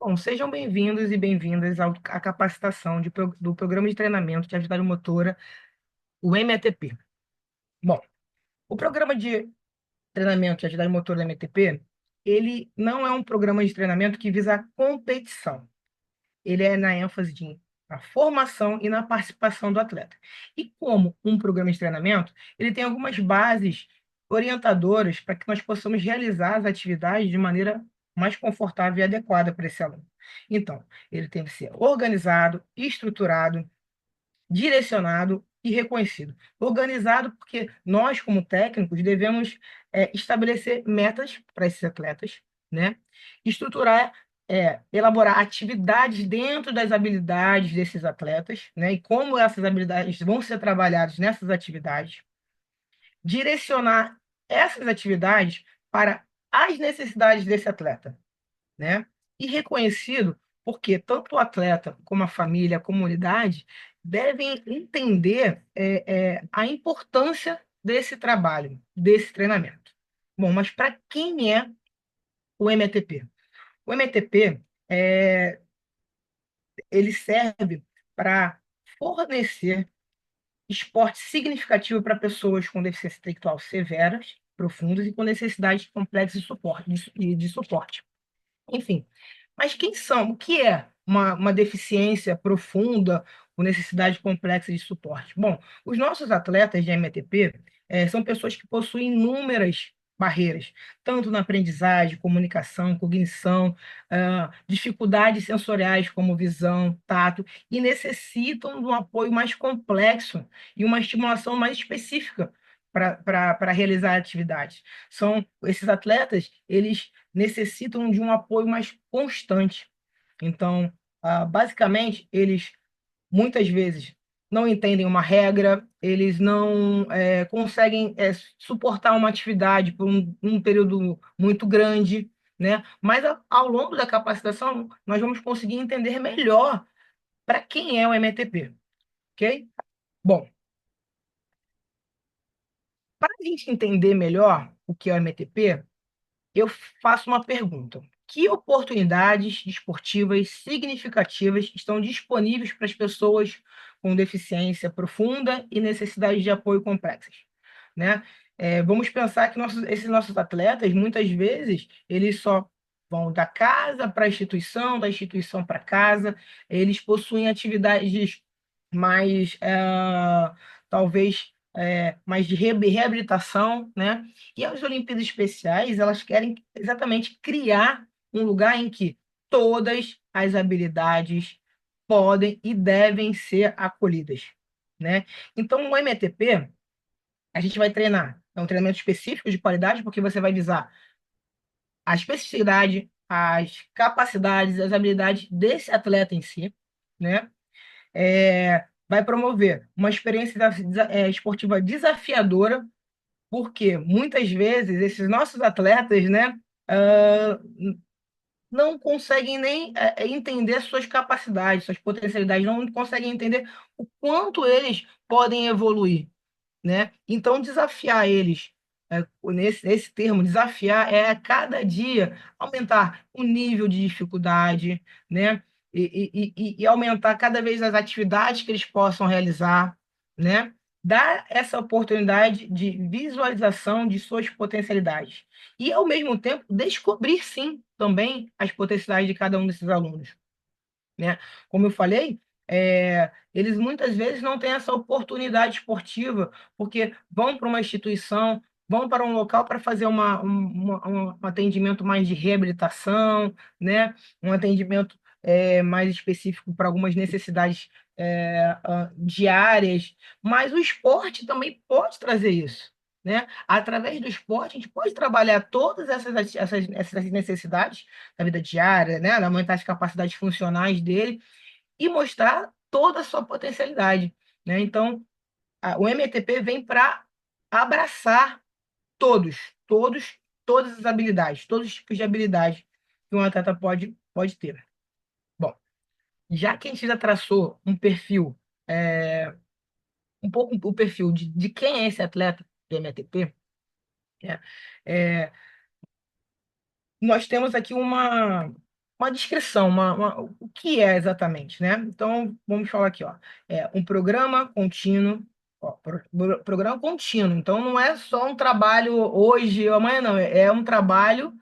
Bom, sejam bem-vindos e bem-vindas à capacitação do Programa de Treinamento de Atividade Motora, o MATP. Bom, o Programa de Treinamento de Atividade Motora do MATP, ele não é um programa de treinamento que visa a competição. Ele é na ênfase na formação e na participação do atleta. E como um programa de treinamento, ele tem algumas bases orientadoras para que nós possamos realizar as atividades de maneira mais confortável e adequada para esse aluno. Então, ele tem que ser organizado, estruturado, direcionado e reconhecido. Organizado porque nós, como técnicos, devemos estabelecer metas para esses atletas, né? Estruturar, elaborar atividades dentro das habilidades desses atletas, né? E como essas habilidades vão ser trabalhadas nessas atividades. Direcionar essas atividades para as necessidades desse atleta, né? E reconhecido porque tanto o atleta como a família, a comunidade devem entender a importância desse trabalho, desse treinamento. Bom, mas para quem é o MTP? O MTP ele serve para fornecer esporte significativo para pessoas com deficiência intelectual severas, profundas e com necessidades complexas de suporte. Enfim, mas quem são? O que é uma deficiência profunda ou necessidade complexa de suporte? Bom, os nossos atletas de MTP são pessoas que possuem inúmeras barreiras, tanto na aprendizagem, comunicação, cognição, dificuldades sensoriais como visão, tato, e necessitam de um apoio mais complexo e uma estimulação mais específica para realizar atividades. São esses atletas, eles necessitam de um apoio mais constante. Então, basicamente, eles muitas vezes não entendem uma regra, eles não conseguem suportar uma atividade por um período muito grande, né? Mas ao longo da capacitação, nós vamos conseguir entender melhor para quem é o MTP, ok? Bom, para a gente entender melhor o que é o MTP, eu faço uma pergunta. Que oportunidades esportivas significativas estão disponíveis para as pessoas com deficiência profunda e necessidades de apoio complexas, né? Vamos pensar que esses nossos atletas, muitas vezes, eles só vão da casa para a instituição, da instituição para casa, eles possuem atividades mais, talvez, mais de reabilitação, né? E as Olimpíadas Especiais, elas querem exatamente criar um lugar em que todas as habilidades podem e devem ser acolhidas, né? Então, no MTP, a gente vai treinar. É um treinamento específico de qualidade, porque você vai visar a especificidade, as capacidades, as habilidades desse atleta em si, né? Vai promover uma experiência esportiva desafiadora, porque muitas vezes esses nossos atletas, né, ah, não conseguem nem entender suas capacidades, suas potencialidades, não conseguem entender o quanto eles podem evoluir, né? Então, desafiar eles, nesse termo, desafiar é a cada dia aumentar o nível de dificuldade, né? E aumentar cada vez as atividades que eles possam realizar, né? Dar essa oportunidade de visualização de suas potencialidades. E, ao mesmo tempo, descobrir, sim, também as potencialidades de cada um desses alunos, né? Como eu falei, eles muitas vezes não têm essa oportunidade esportiva, porque vão para uma instituição, vão para um local para fazer um atendimento mais de reabilitação, né? Um atendimento mais específico para algumas necessidades diárias, mas o esporte também pode trazer isso. Né? Através do esporte, a gente pode trabalhar todas essas necessidades da vida diária, né? Aumentar as capacidades funcionais dele e mostrar toda a sua potencialidade, né? Então, o MTP vem para abraçar todas as habilidades, todos os tipos de habilidades que um atleta pode ter. Bom, já que a gente já traçou um perfil, um pouco o perfil de quem é esse atleta do MTP, né? É, nós temos aqui uma uma descrição, o que é exatamente, né? Então, vamos falar aqui, ó. É um programa contínuo, ó, programa contínuo. Então, não é só um trabalho hoje ou amanhã, não. É um trabalho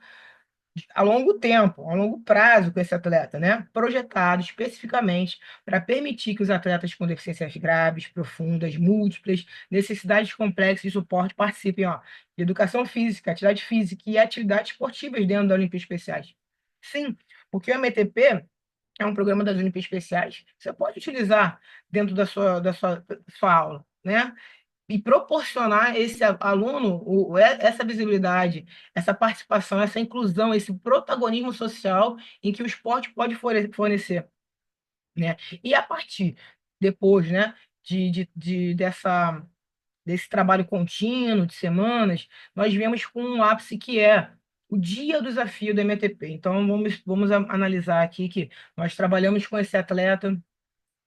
a longo tempo, a longo prazo com esse atleta, né? Projetado especificamente para permitir que os atletas com deficiências graves, profundas, múltiplas, necessidades complexas de suporte participem, ó, de educação física, atividade física e atividades esportivas dentro da Olimpíadas Especiais. Sim, porque o MTP é um programa das Olimpíadas Especiais que você pode utilizar dentro da sua aula, né? E proporcionar esse aluno essa visibilidade, essa participação, essa inclusão, esse protagonismo social em que o esporte pode fornecer, né? E a partir depois, né, desse trabalho contínuo de semanas, nós viemos com um ápice que é o dia do desafio do MTP. Então, vamos analisar aqui que nós trabalhamos com esse atleta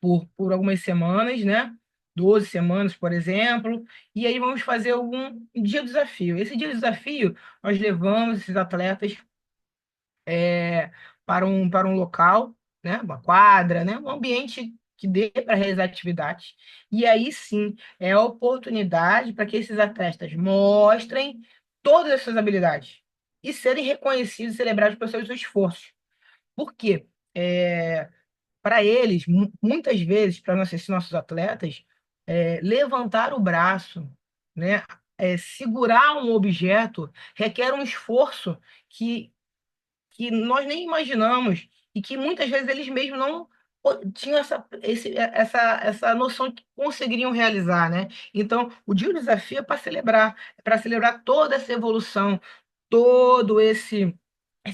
por algumas semanas, né? 12 semanas, por exemplo, e aí vamos fazer um dia do desafio. Esse dia do desafio, nós levamos esses atletas para um local, né? Uma quadra, né? Um ambiente que dê para realizar atividades. E aí sim, é a oportunidade para que esses atletas mostrem todas as suas habilidades e serem reconhecidos e celebrados pelos seus esforços. Por quê? Para eles, muitas vezes, para nossos atletas, levantar o braço, né, segurar um objeto, requer um esforço que, que nós nem imaginamos e que muitas vezes eles mesmos não tinham essa noção que conseguiriam realizar, né? Então, o dia do desafio é para celebrar toda essa evolução, todo esse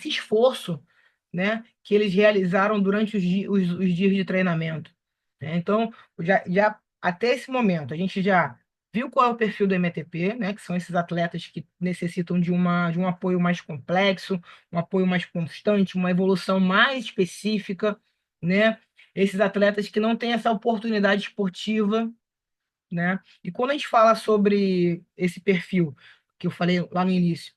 esforço, né, que eles realizaram durante os dias de treinamento, né? Então, já até esse momento, a gente já viu qual é o perfil do MTP, né, que são esses atletas que necessitam de um apoio mais complexo, um apoio mais constante, uma evolução mais específica, né? Esses atletas que não têm essa oportunidade esportiva, né? E quando a gente fala sobre esse perfil que eu falei lá no início,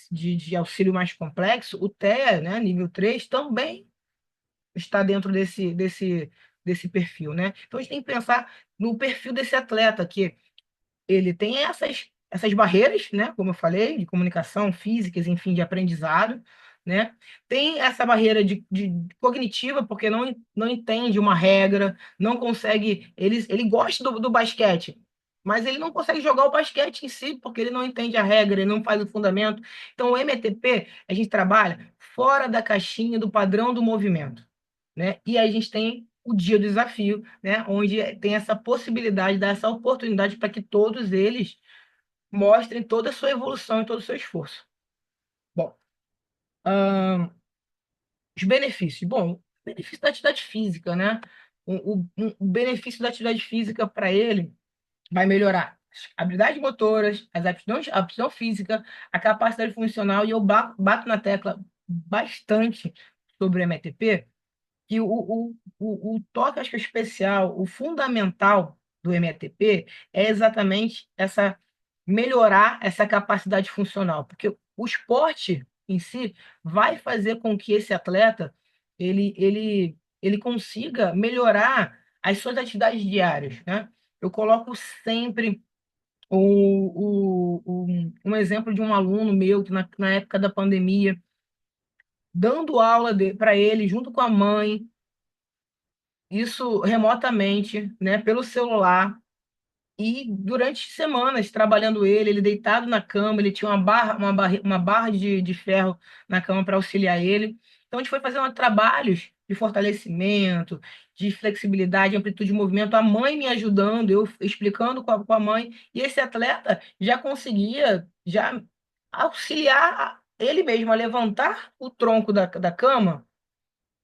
de auxílio mais complexo, o TEA, né, nível 3 também está dentro desse perfil, né? Então a gente tem que pensar no perfil desse atleta, que ele tem essas barreiras, né? Como eu falei, de comunicação, físicas, enfim, de aprendizado, né? Tem essa barreira de cognitiva, porque não entende uma regra, não consegue. Ele gosta do basquete, mas ele não consegue jogar o basquete em si, porque ele não entende a regra, ele não faz o fundamento. Então, o MTP, a gente trabalha fora da caixinha do padrão do movimento, né? E aí a gente tem o dia do desafio, né? Onde tem essa possibilidade, dá essa oportunidade para que todos eles mostrem toda a sua evolução e todo o seu esforço. Bom, os benefícios. Bom, o benefício da atividade física, né? O benefício da atividade física para ele vai melhorar as habilidades motoras, a aptidão física, a capacidade funcional, e eu bato na tecla bastante sobre o MTP, que o toque, acho que especial, o fundamental do MATP é exatamente essa melhorar essa capacidade funcional, porque o esporte em si vai fazer com que esse atleta ele consiga melhorar as suas atividades diárias, né? Eu coloco sempre um exemplo de um aluno meu que na época da pandemia, dando aula para ele junto com a mãe, isso remotamente, né, pelo celular, e durante semanas trabalhando ele deitado na cama, ele tinha uma barra de ferro na cama para auxiliar ele. Então a gente foi fazendo trabalhos de fortalecimento, de flexibilidade, amplitude de movimento, a mãe me ajudando, eu explicando com a mãe, e esse atleta já conseguia já auxiliar ele mesmo a levantar o tronco da cama,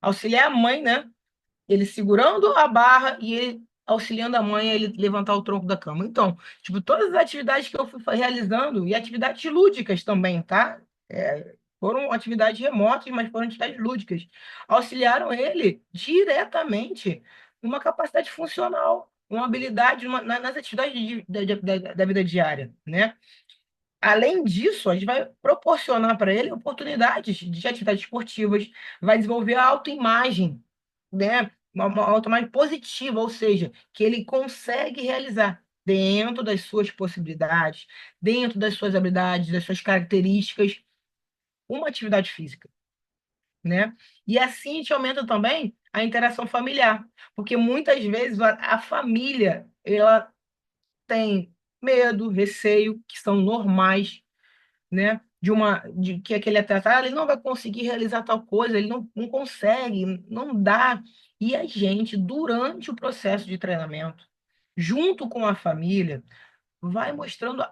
auxiliar a mãe, né? Ele segurando a barra e ele auxiliando a mãe a ele levantar o tronco da cama. Então, tipo, todas as atividades que eu fui realizando, e atividades lúdicas também, tá? Foram atividades remotas, mas foram atividades lúdicas. Auxiliaram ele diretamente numa capacidade funcional, uma habilidade nas atividades da vida diária, né? Além disso, a gente vai proporcionar para ele oportunidades de atividades esportivas, vai desenvolver a autoimagem, né? Uma autoimagem positiva, ou seja, que ele consegue realizar dentro das suas possibilidades, dentro das suas habilidades, das suas características, uma atividade física, né? E assim a gente aumenta também a interação familiar, porque muitas vezes a família ela tem medo, receio, que são normais, né? De que aquele atleta ele não vai conseguir realizar tal coisa, ele não consegue, não dá. E a gente, durante o processo de treinamento, junto com a família, vai mostrando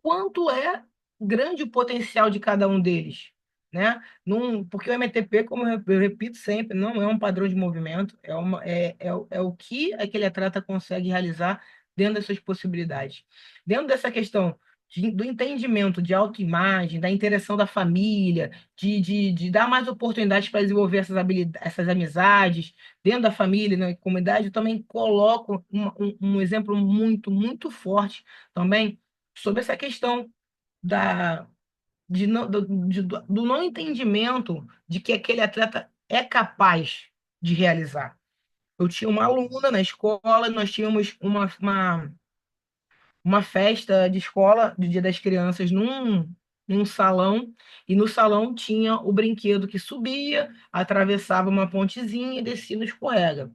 quanto é grande o potencial de cada um deles, né? Porque o MTP, como eu repito sempre, não é um padrão de movimento, é o que aquele atleta consegue realizar dentro das suas possibilidades. Dentro dessa questão do entendimento de autoimagem, da interação da família, de dar mais oportunidades para desenvolver essas habilidades, essas amizades dentro da família, na comunidade, eu também coloco um exemplo muito, muito forte também sobre essa questão da, do não entendimento de que aquele atleta é capaz de realizar. Eu tinha uma aluna na escola, nós tínhamos uma festa de escola, do Dia das Crianças, num salão, e no salão tinha o brinquedo que subia, atravessava uma pontezinha e descia no escorrega.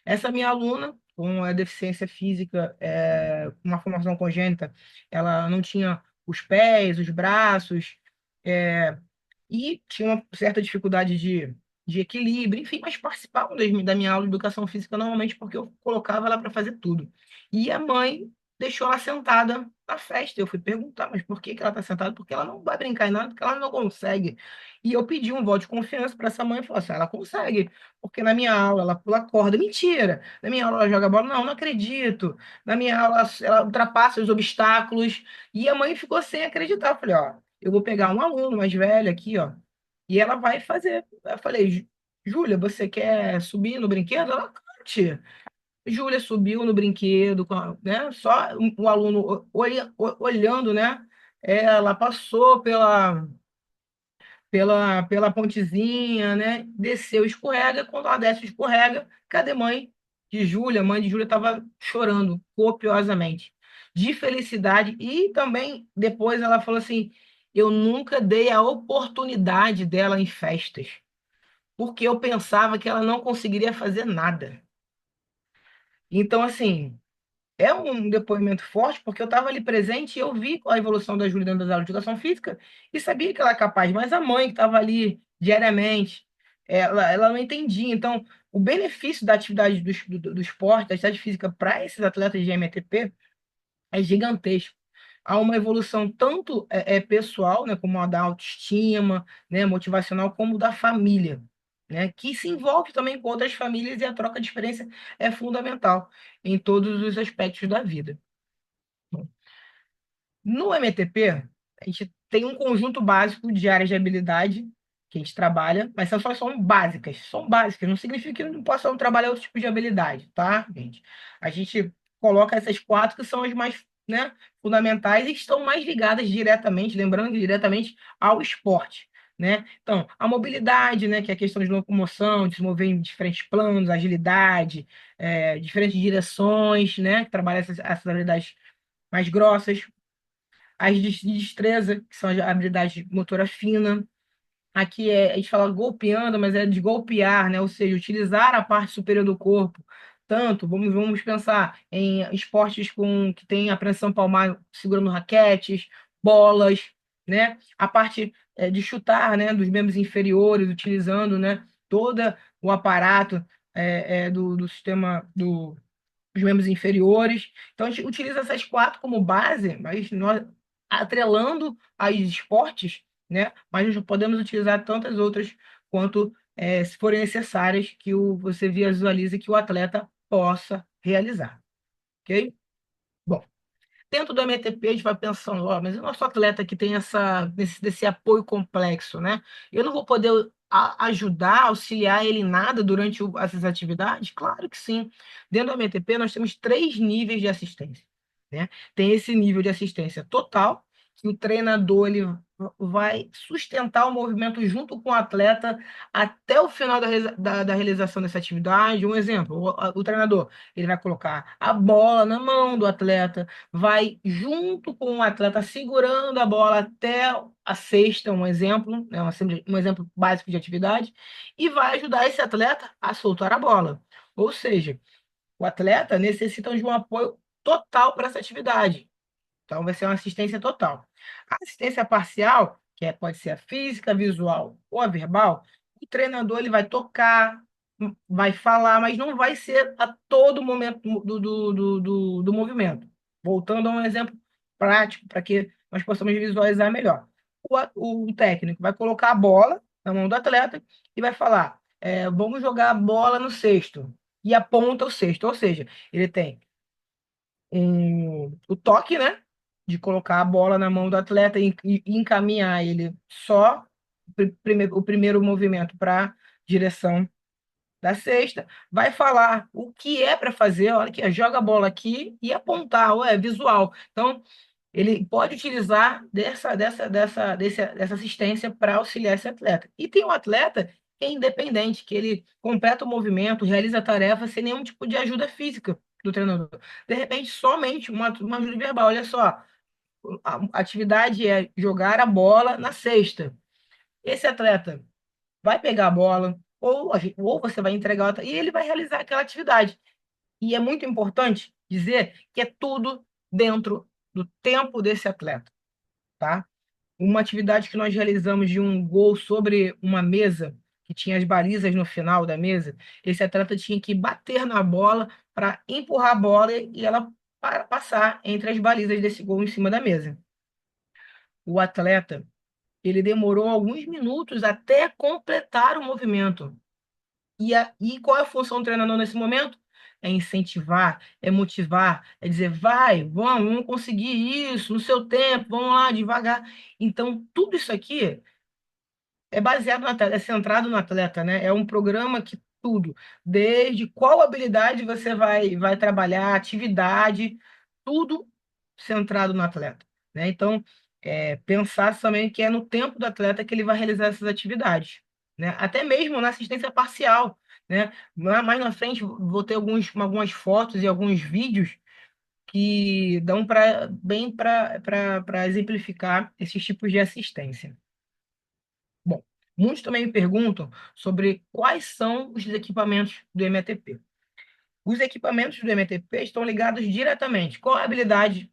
Essa minha aluna, com a deficiência física, uma formação congênita, ela não tinha os pés, os braços, é, e tinha uma certa dificuldade de equilíbrio, enfim, mas participavam da minha aula de educação física normalmente porque eu colocava ela para fazer tudo. E a mãe deixou ela sentada na festa. Eu fui perguntar, mas por que que ela está sentada? Porque ela não vai brincar em nada, porque ela não consegue. E eu pedi um voto de confiança para essa mãe e falei assim: ela consegue, porque na minha aula ela pula corda. Mentira! Na minha aula ela joga bola. Não, não acredito. Na minha aula ela ultrapassa os obstáculos. E a mãe ficou sem acreditar. Eu falei: ó, eu vou pegar um aluno mais velho aqui, ó, e ela vai fazer. Eu falei: Júlia, você quer subir no brinquedo? Ela, claro, tia. Júlia subiu no brinquedo, né? Só o aluno olhando, né? Ela passou pela pontezinha, né? Desceu, escorrega. Quando ela desce, escorrega. Cadê mãe de Júlia? Mãe de Júlia estava chorando copiosamente, de felicidade. E também depois ela falou assim: eu nunca dei a oportunidade dela em festas, porque eu pensava que ela não conseguiria fazer nada. Então, assim, é um depoimento forte, porque eu estava ali presente e eu vi a evolução da Júlia dentro das aulas de educação física e sabia que ela é capaz, mas a mãe que estava ali diariamente, ela não entendia. Então, o benefício da atividade do esporte, da atividade física para esses atletas de MTP é gigantesco. Há uma evolução tanto pessoal, né, como a da autoestima, né, motivacional, como da família, né, que se envolve também com outras famílias e a troca de experiência é fundamental em todos os aspectos da vida. No MTP, a gente tem um conjunto básico de áreas de habilidade que a gente trabalha, mas são básicas, não significa que não possam trabalhar outro tipo de habilidade, tá, gente? A gente coloca essas quatro que são as mais, né, fundamentais e que estão mais ligadas diretamente, lembrando que diretamente ao esporte, né? Então, a mobilidade, né, que é a questão de locomoção, de se mover em diferentes planos, agilidade, diferentes direções, né, que trabalha essas habilidades mais grossas, as de destreza, que são as habilidades motora fina. Aqui a gente fala golpeando, mas é de golpear, né? Ou seja, utilizar a parte superior do corpo. Tanto, vamos pensar em esportes que tem apreensão palmar segurando raquetes, bolas, né? A parte de chutar, né? Dos membros inferiores, utilizando, né? Todo o aparato do sistema dos membros inferiores. Então, a gente utiliza essas quatro como base, mas nós atrelando aos esportes, né? Mas nós podemos utilizar tantas outras quanto se forem necessárias que você visualize que o atleta possa realizar, ok? Bom, dentro do MTP, a gente vai pensando, ó, mas o nosso atleta que tem desse apoio complexo, né? Eu não vou poder ajudar, auxiliar ele em nada durante essas atividades? Claro que sim. Dentro do MTP, nós temos três níveis de assistência, né? Tem esse nível de assistência total, que o treinador ele vai sustentar o movimento junto com o atleta até o final da realização dessa atividade. Um exemplo, o treinador ele vai colocar a bola na mão do atleta, vai junto com o atleta segurando a bola até a cesta, um exemplo, né, um exemplo básico de atividade, e vai ajudar esse atleta a soltar a bola. Ou seja, o atleta necessita de um apoio total para essa atividade. Então, vai ser uma assistência total. A assistência parcial, pode ser a física, a visual ou a verbal, o treinador ele vai tocar, vai falar, mas não vai ser a todo momento do movimento. Voltando a um exemplo prático, para que nós possamos visualizar melhor. O técnico vai colocar a bola na mão do atleta e vai falar: vamos jogar a bola no cesto. E aponta o cesto. Ou seja, ele tem o toque, né? De colocar a bola na mão do atleta e encaminhar ele só o primeiro movimento para a direção da cesta, vai falar o que é para fazer, olha que joga a bola aqui e apontar, ou é visual. Então, ele pode utilizar dessa assistência para auxiliar esse atleta. E tem um atleta que é independente, que ele completa o movimento, realiza a tarefa sem nenhum tipo de ajuda física do treinador. De repente, somente uma ajuda verbal. Olha só, a atividade é jogar a bola na cesta. Esse atleta vai pegar a bola, ou você vai entregar outra, e ele vai realizar aquela atividade. E é muito importante dizer que é tudo dentro do tempo desse atleta, tá? Uma atividade que nós realizamos de um gol sobre uma mesa, que tinha as balizas no final da mesa, esse atleta tinha que bater na bola para empurrar a bola e ela passar entre as balizas desse gol em cima da mesa. O atleta, ele demorou alguns minutos até completar o movimento. E qual é a função do treinador nesse momento? É incentivar, é motivar, é dizer, vai, vamos conseguir isso no seu tempo, vamos lá, devagar. Então, tudo isso aqui é baseado no atleta, é centrado no atleta, né? É um programa que tudo, desde qual habilidade você vai trabalhar, atividade, tudo centrado no atleta, né? Então, pensar também que é no tempo do atleta que ele vai realizar essas atividades, né? Até mesmo na assistência parcial, né? Mais na frente vou ter algumas fotos e alguns vídeos que dão bem para exemplificar esses tipos de assistência. Bom, muitos também me perguntam sobre quais são os equipamentos do MATP. Os equipamentos do MATP estão ligados diretamente. Qual a habilidade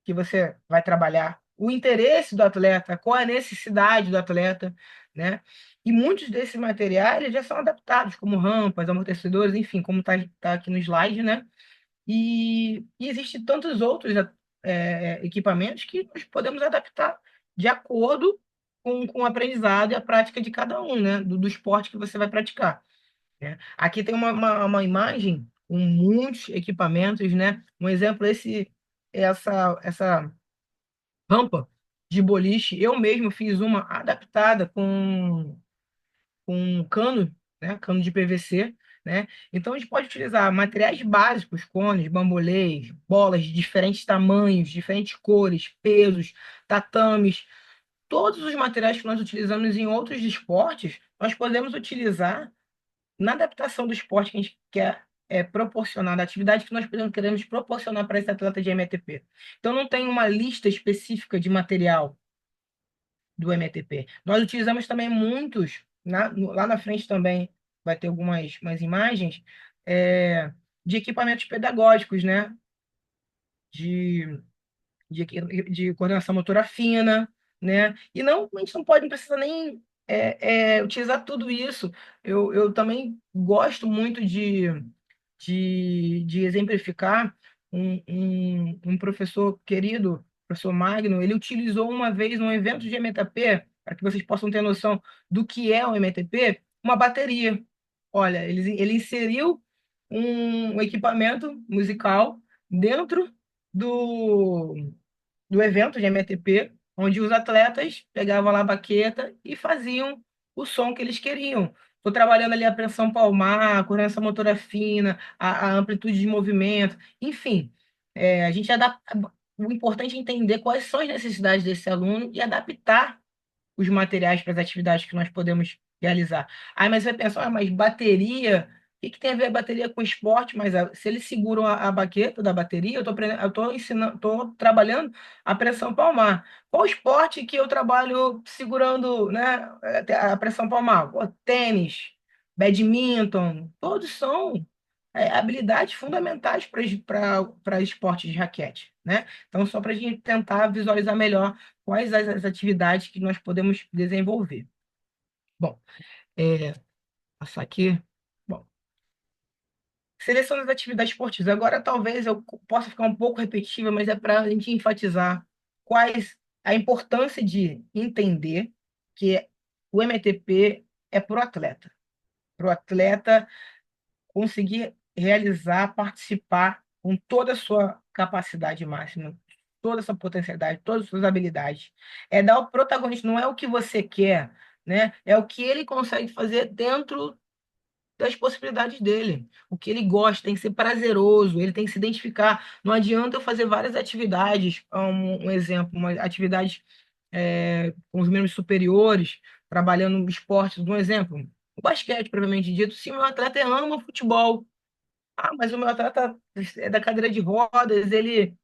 que você vai trabalhar? O interesse do atleta, qual a necessidade do atleta, né? E muitos desses materiais já são adaptados, como rampas, amortecedores, enfim, como está aqui no slide, né? E existem tantos outros equipamentos que nós podemos adaptar de acordo com o aprendizado e a prática de cada um, né? Do esporte que você vai praticar, né? Aqui tem uma imagem com muitos equipamentos, né? Um exemplo, essa rampa de boliche, eu mesmo fiz uma adaptada com cano, né, cano de PVC, né? Então a gente pode utilizar materiais básicos, cones, bambolês, bolas de diferentes tamanhos, diferentes cores, pesos, tatames, todos os materiais que nós utilizamos em outros esportes, nós podemos utilizar na adaptação do esporte que a gente quer proporcionar, da atividade que nós queremos proporcionar para esse atleta de MTP. Então não tem uma lista específica de material do MTP. Nós utilizamos também muitos, lá na frente também vai ter umas imagens de equipamentos pedagógicos, né? De, de coordenação motora fina, né? E não, a gente não precisa nem utilizar tudo isso. Eu também gosto muito de exemplificar um professor querido, professor Magno, ele utilizou uma vez um evento de MTP, para que vocês possam ter noção do que é o MTP, uma bateria. Olha, ele inseriu um equipamento musical dentro do, do evento de MTP, onde os atletas pegavam lá a baqueta e faziam o som que eles queriam. Estou trabalhando ali a pressão palmar, a coordenação motora fina, a amplitude de movimento, enfim, a gente o importante é entender quais são as necessidades desse aluno e adaptar os materiais para as atividades que nós podemos realizar. Aí, mas você vai pensar, mas bateria, o que que tem a ver a bateria com esporte? Mas se eles seguram a baqueta da bateria, eu estou ensinando, estou trabalhando a pressão palmar. Qual esporte que eu trabalho segurando, né, a pressão palmar? Pô, tênis, badminton, todos são habilidades fundamentais para esportes de raquete, né? Então, só para a gente tentar visualizar melhor quais as atividades que nós podemos desenvolver. Bom, passar aqui. Bom, seleção das atividades esportivas. Agora, talvez eu possa ficar um pouco repetitiva, mas é para a gente enfatizar quais a importância de entender que o MTP é para o atleta conseguir realizar, participar com toda a sua capacidade máxima, toda essa potencialidade, todas as suas habilidades. É dar o protagonismo, não é o que você quer, né? É o que ele consegue fazer dentro das possibilidades dele. O que ele gosta tem que ser prazeroso, ele tem que se identificar. Não adianta eu fazer várias atividades, um exemplo, uma atividade com os membros superiores, trabalhando esportes, um exemplo. O basquete, propriamente dito, se o meu atleta ama futebol, mas o meu atleta é da cadeira de rodas, ele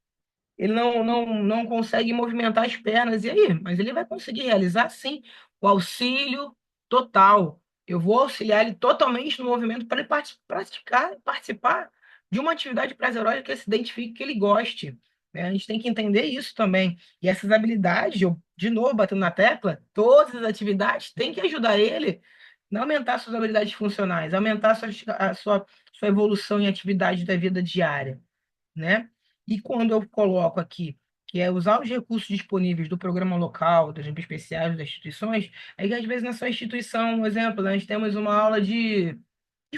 não consegue movimentar as pernas. E aí? Mas ele vai conseguir realizar, sim, o auxílio total. Eu vou auxiliar ele totalmente no movimento para ele participar de uma atividade prazerosa que ele se identifique, que ele goste. Né? A gente tem que entender isso também. E essas habilidades, eu, de novo, batendo na tecla, todas as atividades têm que ajudar ele a aumentar suas habilidades funcionais, aumentar a sua evolução em atividades da vida diária, né? E quando eu coloco aqui que é usar os recursos disponíveis do programa local, das especiais das instituições, é que às vezes na sua instituição, um exemplo, nós temos uma aula de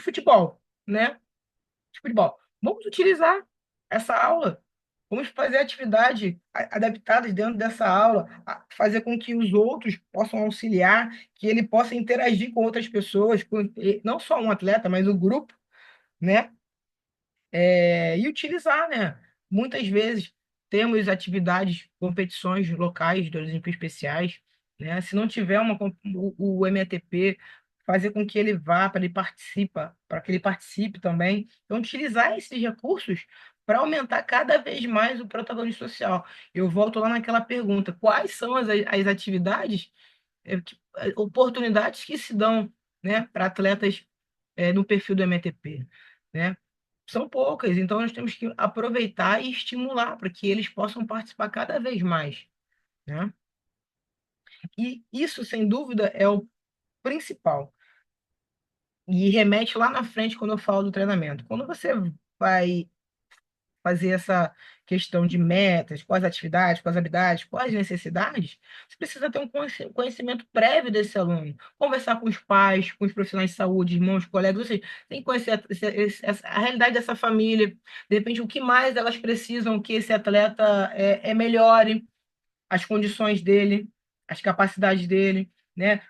futebol, né? De futebol. Vamos utilizar essa aula. Vamos fazer atividades adaptadas dentro dessa aula, fazer com que os outros possam auxiliar, que ele possa interagir com outras pessoas, não só um atleta, mas o grupo, né? E utilizar, né? Muitas vezes temos atividades, competições locais das Olimpíadas Especiais, né? Se não tiver o MATP, fazer com que ele vá, para que ele participe também. Então, utilizar esses recursos para aumentar cada vez mais o protagonismo social. Eu volto lá naquela pergunta: quais são as atividades, oportunidades que se dão, né, para atletas no perfil do MTP, né? São poucas, então nós temos que aproveitar e estimular para que eles possam participar cada vez mais, né? E isso, sem dúvida, é o principal. E remete lá na frente quando eu falo do treinamento. Quando você vai fazer essa questão de metas, quais atividades, quais habilidades, quais necessidades, você precisa ter um conhecimento prévio desse aluno. Conversar com os pais, com os profissionais de saúde, irmãos, colegas, ou seja, tem que conhecer a realidade dessa família, de repente, o que mais elas precisam que esse atleta melhore, as condições dele, as capacidades dele, né?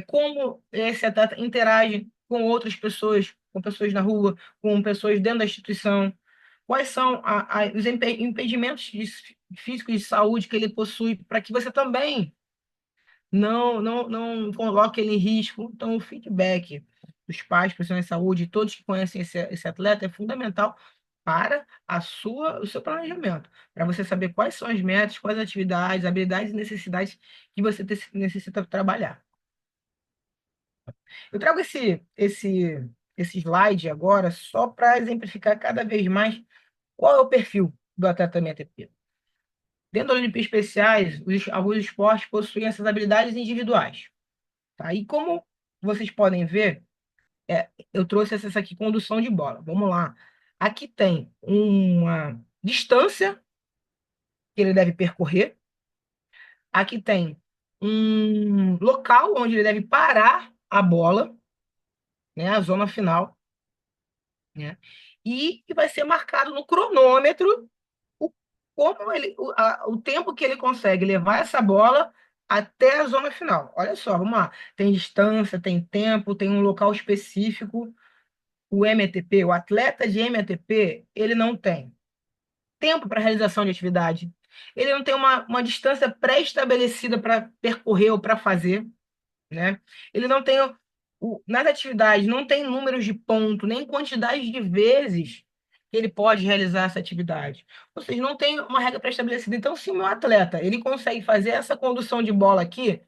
Como esse atleta interage com outras pessoas, com pessoas na rua, com pessoas dentro da instituição, quais são os impedimentos físicos de saúde que ele possui, para que você também não coloque ele em risco. Então, o feedback dos pais, profissionais de saúde, todos que conhecem esse atleta, é fundamental para o seu planejamento, para você saber quais são as metas, quais as atividades, habilidades e necessidades que você necessita trabalhar. Eu trago esse slide agora só para exemplificar cada vez mais qual é o perfil do atleta MTP. Dentro das Olimpíadas Especiais, alguns esportes possuem essas habilidades individuais. Tá? E como vocês podem ver, eu trouxe essa aqui, condução de bola. Vamos lá. Aqui tem uma distância que ele deve percorrer. Aqui tem um local onde ele deve parar a bola, né, a zona final, né? E que vai ser marcado no cronômetro o, o tempo que ele consegue levar essa bola até a zona final. Olha só, vamos lá. Tem distância, tem tempo, tem um local específico. O MTP, o atleta de MTP, ele não tem tempo para realização de atividade. ele não tem uma distância pré-estabelecida para percorrer ou para fazer, né? Ele não tem, nas atividades, não tem números de ponto, nem quantidade de vezes que ele pode realizar essa atividade. Ou seja, não tem uma regra pré-estabelecida. Então, se o meu atleta ele consegue fazer essa condução de bola aqui,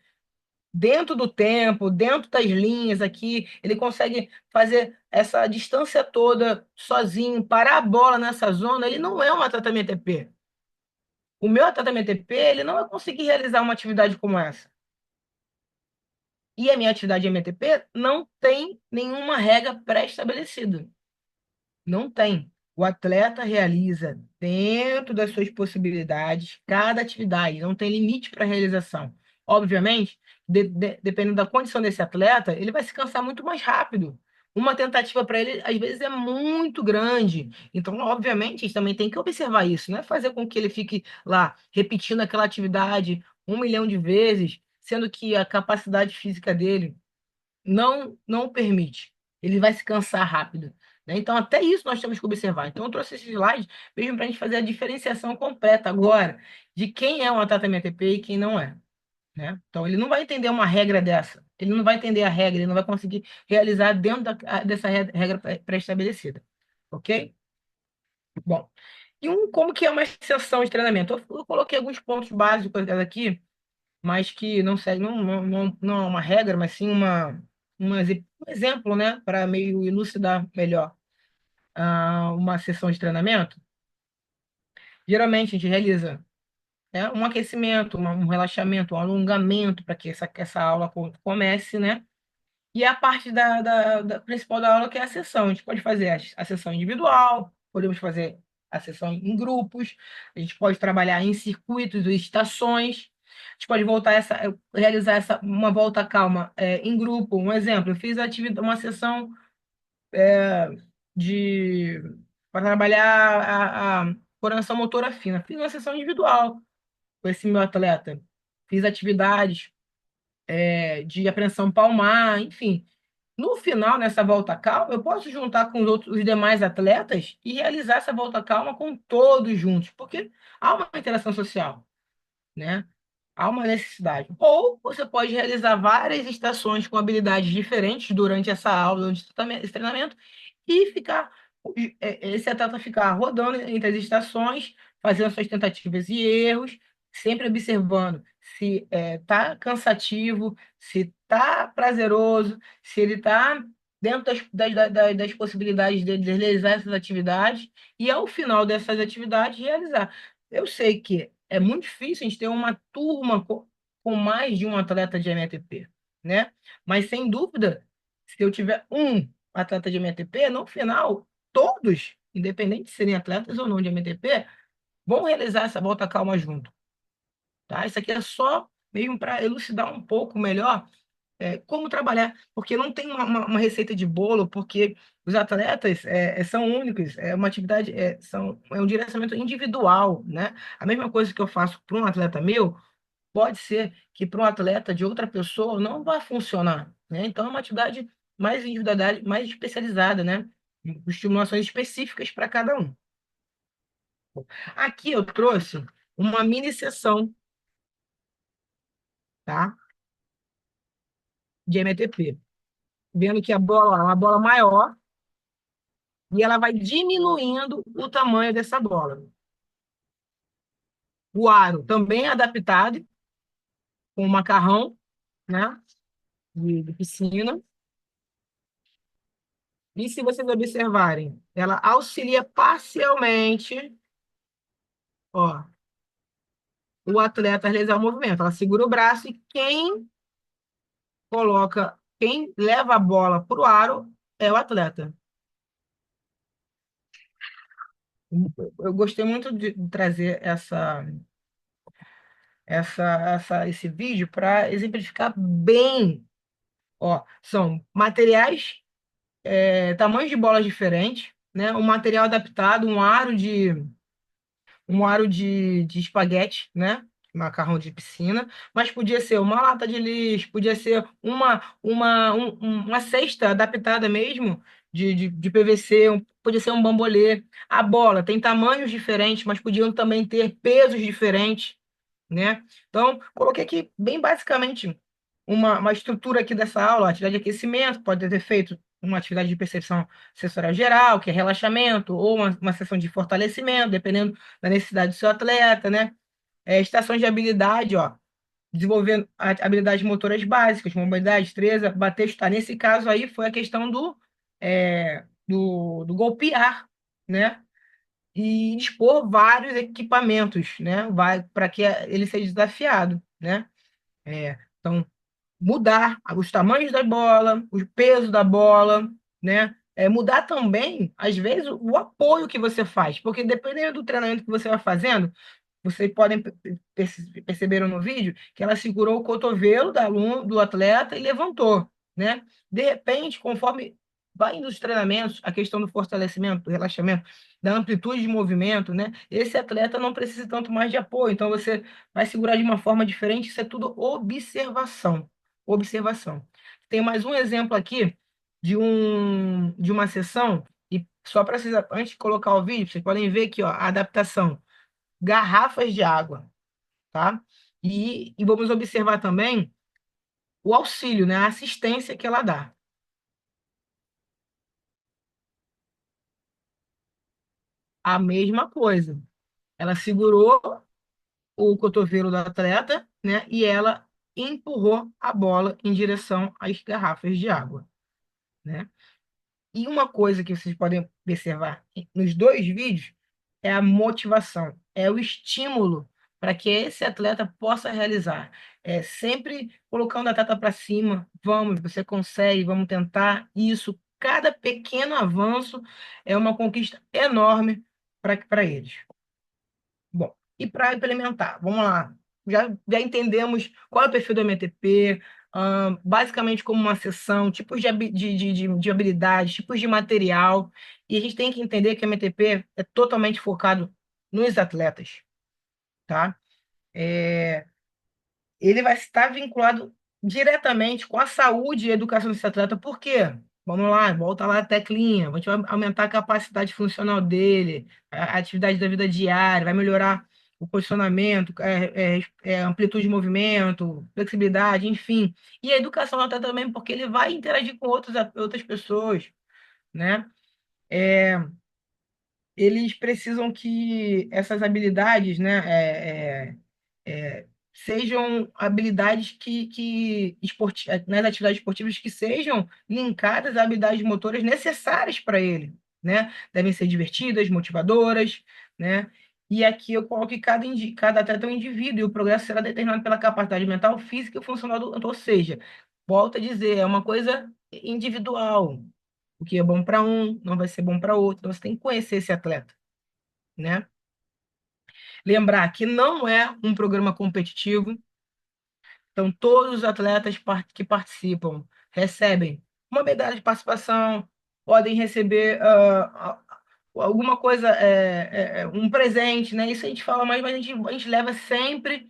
dentro do tempo, dentro das linhas aqui, ele consegue fazer essa distância toda sozinho, parar a bola nessa zona, ele não é um atleta MTP. O meu atleta MTP, ele não vai conseguir realizar uma atividade como essa. E a minha atividade MTP não tem nenhuma regra pré-estabelecida. Não tem. O atleta realiza dentro das suas possibilidades cada atividade, não tem limite para realização. Obviamente, dependendo da condição desse atleta, ele vai se cansar muito mais rápido. Uma tentativa para ele, às vezes, é muito grande. Então, obviamente, a gente também tem que observar isso, não é fazer com que ele fique lá repetindo aquela atividade 1 milhão de vezes, sendo que a capacidade física dele não permite. Ele vai se cansar rápido, né? Então, até isso nós temos que observar. Então, eu trouxe esse slide mesmo para a gente fazer a diferenciação completa agora de quem é um atleta MTP e quem não é, né? Então, ele não vai entender uma regra dessa. Ele não vai entender a regra, ele não vai conseguir realizar dentro dessa regra pré-estabelecida. Ok? Bom, como que é uma sessão de treinamento? Eu coloquei alguns pontos básicos aqui, mas que não segue, não é uma regra, mas sim um exemplo, né, para meio elucidar melhor uma sessão de treinamento. Geralmente a gente realiza, né, um aquecimento, um relaxamento, um alongamento para que essa aula comece, né? E a parte da principal da aula, que é a sessão. A gente pode fazer a sessão individual, podemos fazer a sessão em grupos, a gente pode trabalhar em circuitos ou estações, a gente pode realizar uma volta calma em grupo. Um exemplo, eu fiz uma sessão de para trabalhar a coordenação motora fina. Fiz uma sessão individual com esse meu atleta. Fiz atividades de apreensão palmar, enfim. No final, nessa volta calma, eu posso juntar com os demais atletas e realizar essa volta calma com todos juntos, porque há uma interação social, né? Há uma necessidade. Ou você pode realizar várias estações com habilidades diferentes durante essa aula, durante esse treinamento, e esse atleta ficar rodando entre as estações, fazendo suas tentativas e erros, sempre observando se está cansativo, se está prazeroso, se ele está dentro das possibilidades dele de realizar essas atividades, e ao final dessas atividades realizar. Eu sei que é muito difícil a gente ter uma turma com mais de um atleta de MTP, né? Mas sem dúvida, se eu tiver um atleta de MTP, no final, todos, independente de serem atletas ou não de MTP, vão realizar essa volta calma junto, tá? Isso aqui é só mesmo para elucidar um pouco melhor como trabalhar, porque não tem uma receita de bolo, porque os atletas são únicos, é uma atividade, é um direcionamento individual, né? A mesma coisa que eu faço para um atleta meu, pode ser que para um atleta de outra pessoa não vai funcionar, né? Então é uma atividade mais individualidade, mais especializada, né? Com estimulações específicas para cada um. Aqui eu trouxe uma mini sessão, tá? De MTP, vendo que a bola é uma bola maior e ela vai diminuindo o tamanho dessa bola. O aro também é adaptado com macarrão, né? De piscina. E se vocês observarem, ela auxilia parcialmente, ó, o atleta a realizar o movimento. Ela segura o braço e quem leva a bola para o aro é o atleta. Eu gostei muito de trazer esse vídeo para exemplificar bem. Ó, são materiais, tamanhos de bolas diferentes, né? Um material adaptado, um aro de espaguete, né? Macarrão de piscina, mas podia ser uma lata de lixo, podia ser uma cesta adaptada mesmo, de PVC, podia ser um bambolê. A bola tem tamanhos diferentes, mas podiam também ter pesos diferentes, né? Então, coloquei aqui bem basicamente uma estrutura aqui dessa aula, atividade de aquecimento, pode ter feito uma atividade de percepção sensorial geral, que é relaxamento, ou uma sessão de fortalecimento, dependendo da necessidade do seu atleta, né? Estações de habilidade, ó, desenvolvendo habilidades motoras básicas, mobilidade, destreza, bater, chutar. Nesse caso aí foi a questão do golpear, né? E dispor vários equipamentos, né? Vai para que ele seja desafiado, né? Então, mudar os tamanhos da bola, o peso da bola, né? Mudar também, às vezes, o apoio que você faz, porque dependendo do treinamento que você vai fazendo, vocês podem perceberam no vídeo que ela segurou o cotovelo do atleta e levantou, né? De repente, conforme vai indo os treinamentos, a questão do fortalecimento, do relaxamento, da amplitude de movimento, né? Esse atleta não precisa tanto mais de apoio, então você vai segurar de uma forma diferente, isso é tudo observação. Observação. Tem mais um exemplo aqui de uma sessão, e só para vocês, antes de colocar o vídeo, vocês podem ver aqui, ó, a adaptação garrafas de água, tá? E vamos observar também o auxílio, né? A assistência que ela dá. A mesma coisa. Ela segurou o cotovelo do atleta, né? E ela empurrou a bola em direção às garrafas de água, né? E uma coisa que vocês podem observar nos dois vídeos é a motivação, é o estímulo para que esse atleta possa realizar. É sempre colocando a atleta para cima, vamos, você consegue, vamos tentar isso. Cada pequeno avanço é uma conquista enorme para eles. Bom, e para implementar, vamos lá. Já entendemos qual é o perfil do MTP, basicamente como uma sessão, tipos de habilidades, tipos de material. E a gente tem que entender que o MTP é totalmente focado nos atletas, tá? Ele vai estar vinculado diretamente com a saúde e educação desse atleta. Por quê? Vamos lá, volta lá a teclinha. A gente vai aumentar a capacidade funcional dele, a atividade da vida diária, vai melhorar o posicionamento, amplitude de movimento, flexibilidade, enfim. E a educação do atleta também, porque ele vai interagir com outras pessoas, né? Eles precisam que essas habilidades, né, sejam habilidades nas atividades esportivas que sejam linkadas a habilidades motoras necessárias para ele, né? Devem ser divertidas, motivadoras, né? E aqui eu coloco que cada atleta é um indivíduo e o progresso será determinado pela capacidade mental, física e funcional ou seja, volto a dizer, é uma coisa individual. O que é bom para um não vai ser bom para outro. Então você tem que conhecer esse atleta, né? Lembrar que não é um programa competitivo, então todos os atletas que participam recebem uma medalha de participação, podem receber alguma coisa, um presente, né? Isso a gente fala mais, mas a gente leva sempre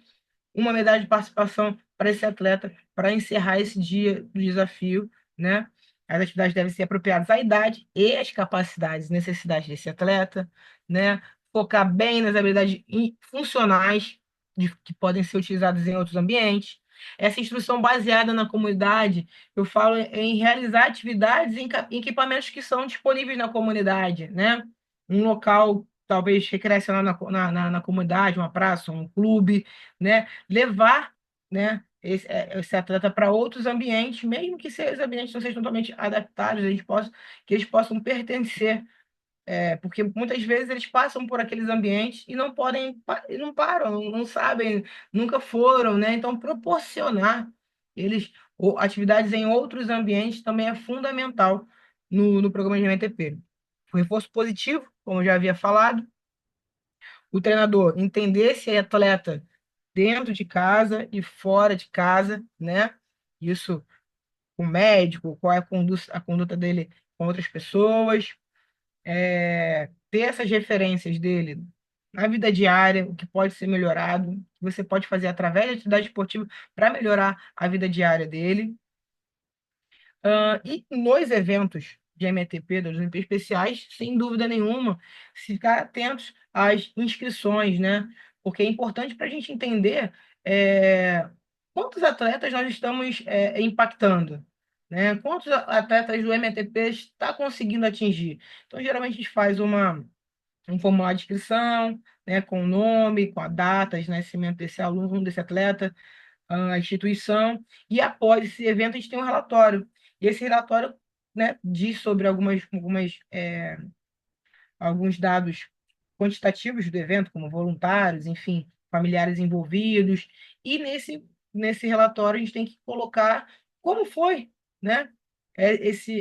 uma medalha de participação para esse atleta para encerrar esse dia do desafio, né? As atividades devem ser apropriadas à idade e às capacidades e necessidades desse atleta, né? Focar bem nas habilidades funcionais que podem ser utilizadas em outros ambientes. Essa instrução baseada na comunidade, eu falo em realizar atividades em equipamentos que são disponíveis na comunidade, né? Um local talvez recreacional na comunidade, uma praça, um clube, né? Levar, né, esse atleta para outros ambientes, mesmo que esses ambientes não sejam totalmente adaptados, que eles possam pertencer, porque muitas vezes eles passam por aqueles ambientes e não podem, não param, não sabem, nunca foram, né? Então, proporcionar atividades em outros ambientes também é fundamental no programa de MTP. O reforço positivo, como eu já havia falado, o treinador entender se é atleta dentro de casa e fora de casa, né? Isso, o médico, qual é a conduta dele com outras pessoas, ter essas referências dele na vida diária, o que pode ser melhorado, o que você pode fazer através da atividade esportiva para melhorar a vida diária dele. E nos eventos de MTP, das Olimpíadas Especiais, sem dúvida nenhuma, ficar atentos às inscrições, né? Porque é importante para a gente entender quantos atletas nós estamos impactando, né? Quantos atletas do MTP está conseguindo atingir. Então, geralmente, a gente faz um formulário de inscrição, né, com o nome, com a data de nascimento desse aluno, desse atleta, a instituição, e após esse evento a gente tem um relatório. E esse relatório, né, diz sobre alguns dados quantitativos do evento, como voluntários, enfim, familiares envolvidos, e nesse relatório a gente tem que colocar como foi, né, esse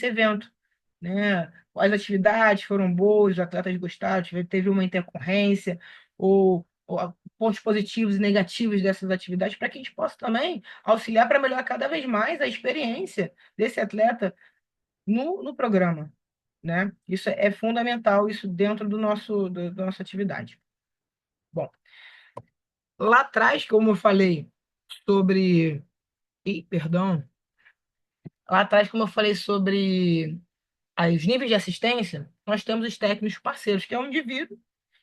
evento, né? As atividades foram boas, os atletas gostaram, teve uma intercorrência, ou pontos positivos e negativos dessas atividades, para que a gente possa também auxiliar para melhorar cada vez mais a experiência desse atleta no programa, né? Isso é fundamental, isso dentro da nossa atividade. Bom, lá atrás, como eu falei sobre... Ih, perdão. Lá atrás, como eu falei sobre os níveis de assistência, nós temos os técnicos parceiros, que é um indivíduo.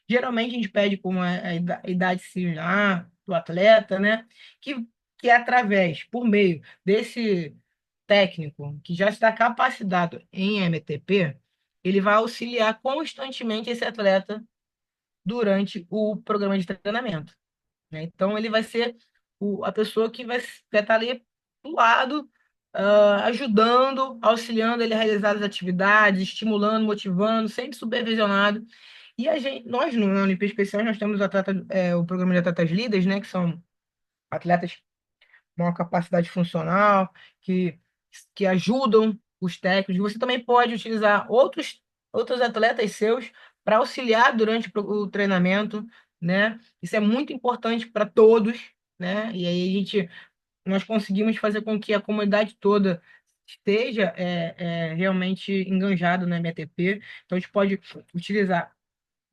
Geralmente a gente pede com a idade similar do atleta, né? Que é através, por meio desse técnico que já está capacitado em MTP, ele vai auxiliar constantemente esse atleta durante o programa de treinamento, né? Então, ele vai ser a pessoa que vai estar ali do lado, ajudando, auxiliando ele a realizar as atividades, estimulando, motivando, sempre supervisionado. E nós, na Olimpíada Especial, nós temos o programa de atletas líderes, né, que são atletas com uma capacidade funcional, que, que ajudam os técnicos. Você também pode utilizar outros atletas seus para auxiliar durante o treinamento, né? Isso é muito importante para todos, né? E aí nós conseguimos fazer com que a comunidade toda esteja realmente enganjada no MTP. Então, a gente pode utilizar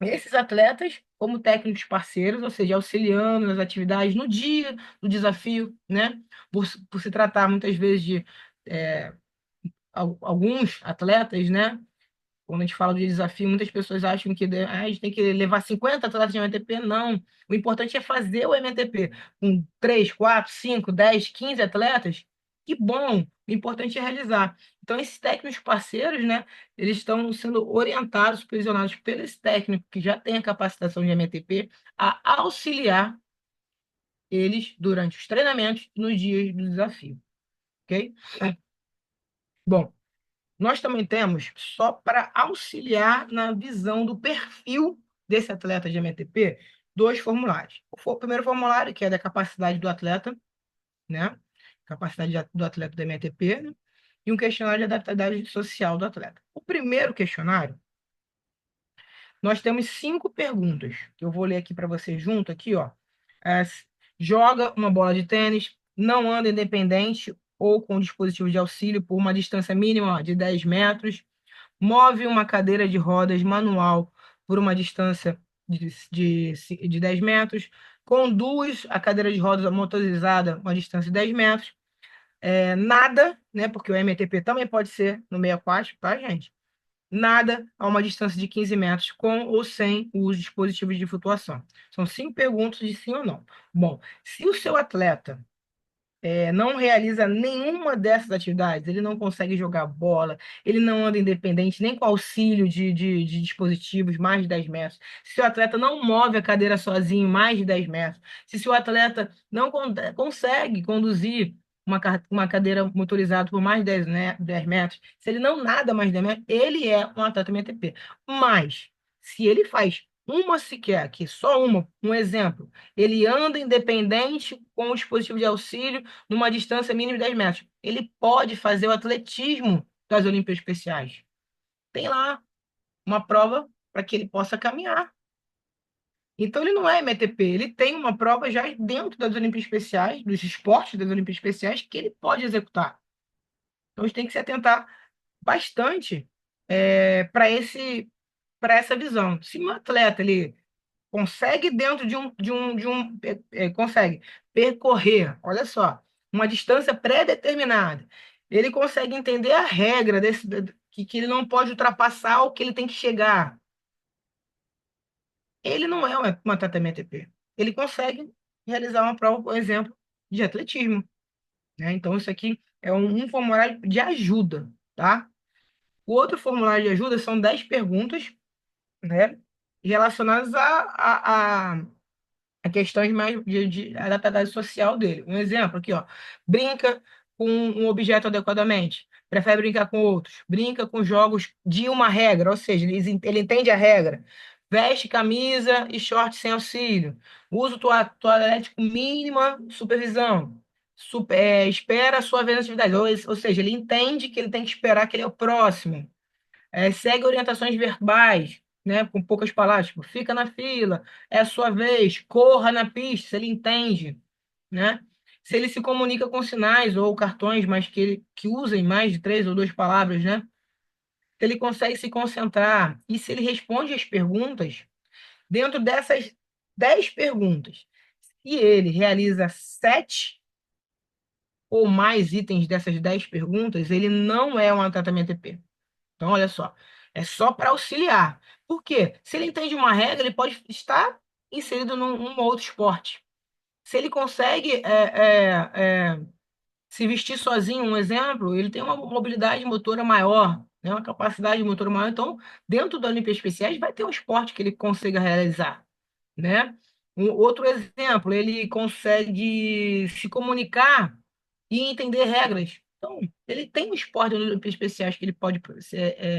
esses atletas como técnicos parceiros, ou seja, auxiliando nas atividades no dia do desafio, né? Por se tratar muitas vezes de é, alguns atletas, né? Quando a gente fala de desafio, muitas pessoas acham que a gente tem que levar 50 atletas de MTP. Não. O importante é fazer o MTP com 3, 4, 5, 10, 15 atletas. Que bom! O importante é realizar. Então, esses técnicos parceiros, né, eles estão sendo orientados, supervisionados pelo esse técnico que já tem a capacitação de MTP a auxiliar eles durante os treinamentos e nos dias do desafio. Ok? Bom, nós também temos, só para auxiliar na visão do perfil desse atleta de MTP, dois formulários. O primeiro formulário, que é da capacidade do atleta, né? Capacidade do atleta do MTP, né? E um questionário de adaptabilidade social do atleta. O primeiro questionário, nós temos 5 perguntas, que eu vou ler aqui para você junto, aqui, ó. É, joga uma bola de tênis, não anda independente ou com dispositivo de auxílio por uma distância mínima ó, de 10 metros, move uma cadeira de rodas manual por uma distância de 10 metros, conduz a cadeira de rodas motorizada uma distância de 10 metros, nada, né, porque o MTP também pode ser no meio aquático, tá, gente? Nada a uma distância de 15 metros, com ou sem o uso de dispositivos de flutuação. São 5 perguntas de sim ou não. Bom, se o seu atleta não realiza nenhuma dessas atividades, ele não consegue jogar bola, ele não anda independente, nem com auxílio de dispositivos mais de 10 metros. Se o atleta não move a cadeira sozinho mais de 10 metros, se o atleta não consegue conduzir uma cadeira motorizada por mais de 10 metros, se ele não nada mais de 10 metros, ele é um atleta MTP. Mas, se ele faz uma sequer, aqui só um exemplo, ele anda independente com o dispositivo de auxílio numa distância mínima de 10 metros. Ele pode fazer o atletismo das Olimpíadas Especiais. Tem lá uma prova para que ele possa caminhar. Então, ele não é MTP, ele tem uma prova já dentro das Olimpíadas Especiais, dos esportes das Olimpíadas Especiais, que ele pode executar. Então, a gente tem que se atentar bastante para essa visão. Se um atleta ele consegue dentro consegue percorrer, olha só, uma distância pré-determinada, Ele consegue entender a regra que ele não pode ultrapassar o que ele tem que chegar. Ele não é um atleta MTP. Ele consegue realizar uma prova, por exemplo, de atletismo, né? Então, isso aqui é um formulário de ajuda, tá? O outro formulário de ajuda são 10 perguntas, né? Relacionadas a questões mais de adaptabilidade social dele. Um exemplo aqui, ó. Brinca com um objeto adequadamente. Prefere brincar com outros. Brinca com jogos de uma regra, ou seja, ele entende a regra. Veste camisa e short sem auxílio. Usa o toalete com mínima supervisão. Espera a sua vez na atividade. Ou seja, ele entende que ele tem que esperar que ele é o próximo. Segue orientações verbais, né, com poucas palavras, tipo, fica na fila, é a sua vez, corra na pista, se ele entende, né? Se ele se comunica com sinais ou cartões, mas que usem mais de três ou duas palavras, né? Se ele consegue se concentrar e se ele responde as perguntas, dentro dessas 10 perguntas, e ele realiza 7 ou mais itens dessas 10 perguntas, ele não é um atleta MTP. Então, olha só, é só para auxiliar. Por quê? Se ele entende uma regra, ele pode estar inserido num outro esporte. Se ele consegue se vestir sozinho, um exemplo, ele tem uma mobilidade motora maior, né, uma capacidade motora maior. Então, dentro da Olimpíada Especiais, vai ter um esporte que ele consiga realizar, né? Um outro exemplo, ele consegue se comunicar e entender regras. Então, ele tem um esporte de Olimpíadas Especiais que ele pode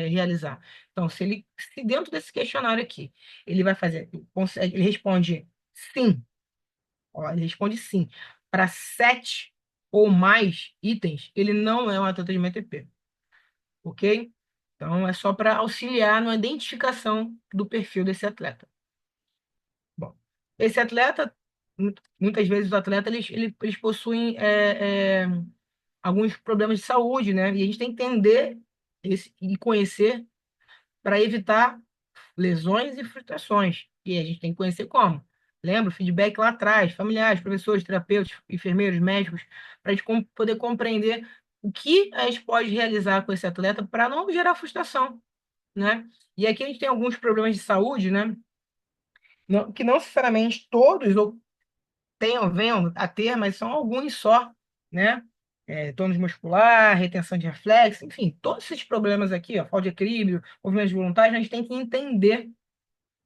realizar. Então, se dentro desse questionário aqui, ele vai fazer, ele responde sim, ó, ele responde sim para 7 ou mais itens, ele não é um atleta de MTP, ok? Então, é só para auxiliar na identificação do perfil desse atleta. Bom, esse atleta, muitas vezes os atletas, eles possuem alguns problemas de saúde, né? E a gente tem que entender e conhecer para evitar lesões e frustrações. E a gente tem que conhecer como. Lembra o feedback lá atrás, familiares, professores, terapeutas, enfermeiros, médicos, para a gente poder compreender o que a gente pode realizar com esse atleta para não gerar frustração, né? E aqui a gente tem alguns problemas de saúde, né? Que não necessariamente todos ou venham a ter, mas são alguns só, né? Tônus muscular, retenção de reflexo, enfim, todos esses problemas aqui, ó, falta de equilíbrio, movimentos voluntários, a gente tem que entender,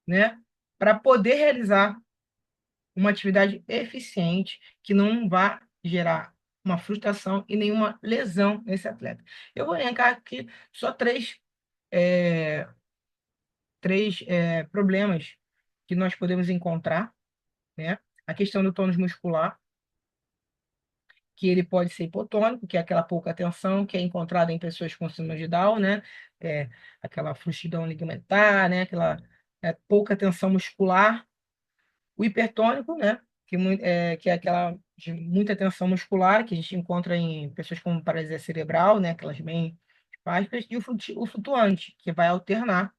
né? Para poder realizar uma atividade eficiente que não vá gerar uma frustração e nenhuma lesão nesse atleta. Eu vou elencar aqui só é, três problemas que nós podemos encontrar, né? A questão do tônus muscular, que ele pode ser hipotônico, que é aquela pouca tensão que é encontrada em pessoas com síndrome de Down, né? É, aquela frouxidão ligamentar, né? Aquela pouca tensão muscular. O hipertônico, né? Que é aquela de muita tensão muscular que a gente encontra em pessoas com paralisia cerebral, né? Aquelas bem espásticas. E o flutuante, que vai alternar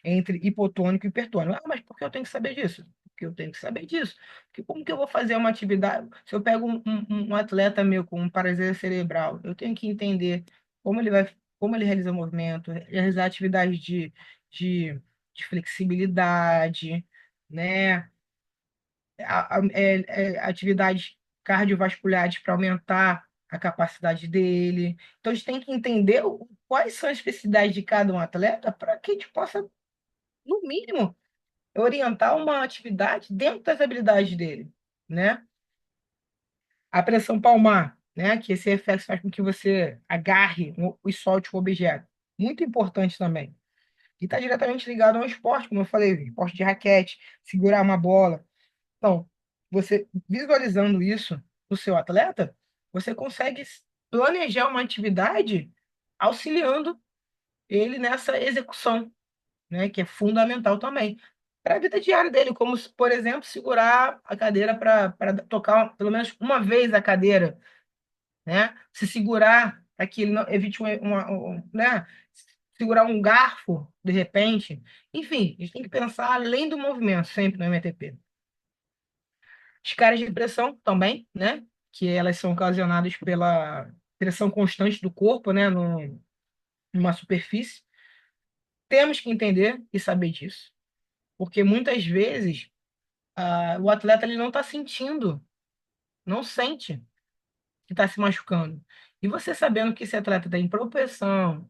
entre hipotônico e hipertônico. Ah, mas por que eu tenho que saber disso? Porque eu tenho que saber disso. Porque como que eu vou fazer uma atividade? Se eu pego um atleta meu com paralisia cerebral, eu tenho que entender como ele realiza o movimento, realizar atividades de, de flexibilidade, né? Atividades cardiovasculares para aumentar a capacidade dele. Então, a gente tem que entender quais são as especificidades de cada um atleta para que a gente possa no mínimo, orientar uma atividade dentro das habilidades dele, né? A pressão palmar, né? Que esse reflexo faz com que você agarre e solte o objeto. Muito importante também. E está diretamente ligado ao esporte, como eu falei, esporte de raquete, segurar uma bola. Então, você visualizando isso no seu atleta, você consegue planejar uma atividade auxiliando ele nessa execução, né, que é fundamental também para a vida diária dele, como, por exemplo, segurar a cadeira para tocar pelo menos uma vez a cadeira, né? Se segurar para que ele não evite né? Segurar um garfo de repente. Enfim, a gente tem que pensar além do movimento sempre no MTP. As caras de pressão também, né? que elas são ocasionadas pela pressão constante do corpo, né, numa superfície. Temos que entender e saber disso, porque muitas vezes o atleta ele não está sentindo, não sente que está se machucando. E você sabendo que esse atleta tem propensão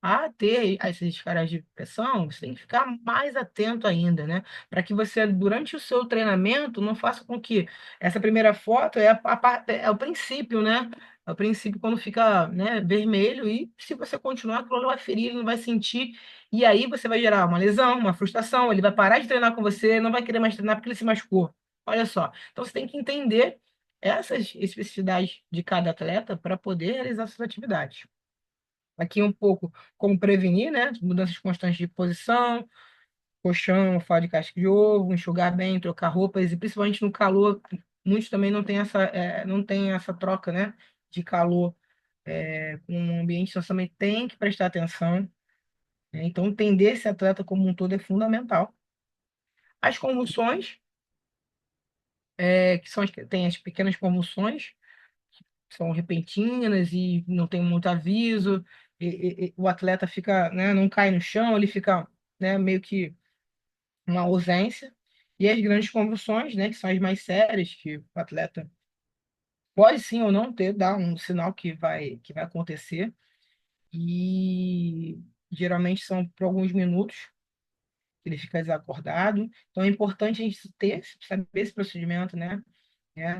a ter esses caras de pressão, você tem que ficar mais atento ainda, né? Para que você, durante o seu treinamento, não faça com que essa primeira foto é o princípio, né? É o princípio quando fica, né, vermelho e se você continuar, aquilo vai ferir, ele não vai sentir. E aí você vai gerar uma lesão, uma frustração, ele vai parar de treinar com você, não vai querer mais treinar porque ele se machucou. Olha só. Então você tem que entender essas especificidades de cada atleta para poder realizar suas atividades. Aqui um pouco como prevenir, né? Mudanças constantes de posição, colchão, fora de casca de ovo, enxugar bem, trocar roupas, e principalmente no calor, muitos também não tem essa troca, né? De calor com o ambiente, então também tem que prestar atenção, né? Então, entender esse atleta como um todo é fundamental. As convulsões, que são tem as pequenas convulsões, são repentinas e não tem muito aviso, o atleta fica, né, não cai no chão, ele fica, né, meio que uma ausência. E as grandes convulsões, né, que são as mais sérias, que o atleta pode sim ou não ter, dá um sinal que vai acontecer. E geralmente são por alguns minutos que ele fica desacordado. Então é importante a gente saber esse procedimento, né?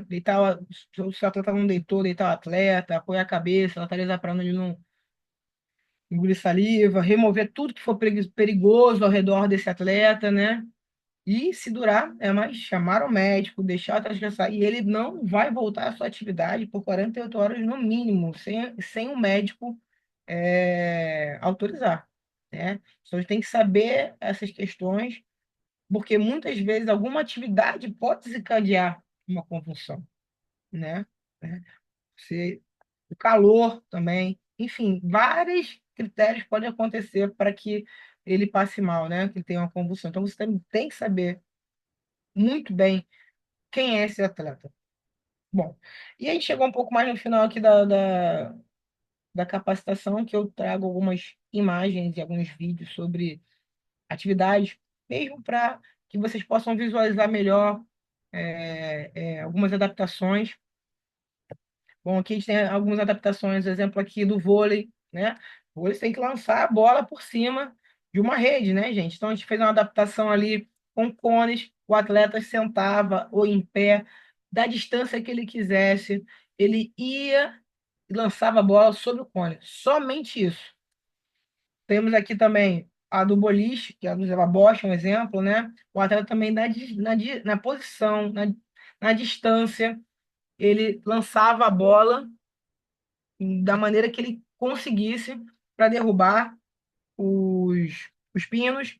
Deitar, se o atleta não deitou, deitar o atleta, apoiar a cabeça, lateralizar para onde ele não engolir saliva, remover tudo que for perigoso ao redor desse atleta, né? E se durar, é mais chamar o médico, deixar o atleta descansar, e ele não vai voltar à sua atividade por 48 horas no mínimo, sem o médico autorizar, né? Então, a gente tem que saber essas questões, porque muitas vezes alguma atividade pode desencadear uma convulsão, né? Né? Você o calor também, enfim, vários critérios podem acontecer para que ele passe mal, né? Que ele tenha uma convulsão. Então você tem que saber muito bem quem é esse atleta. Bom, e aí chegou um pouco mais no final aqui da capacitação, que eu trago algumas imagens e alguns vídeos sobre atividades, mesmo para que vocês possam visualizar melhor algumas adaptações. Bom, aqui a gente tem algumas adaptações, exemplo aqui do vôlei, né? O vôlei você tem que lançar a bola por cima de uma rede, né, gente? Então a gente fez uma adaptação ali com cones, o atleta sentava ou em pé, da distância que ele quisesse, ele ia e lançava a bola sobre o cone. Somente isso. Temos aqui também a do boliche, que é a do Zé Bosch, um exemplo, né? O atleta também na posição, na distância, ele lançava a bola da maneira que ele conseguisse para derrubar os pinos.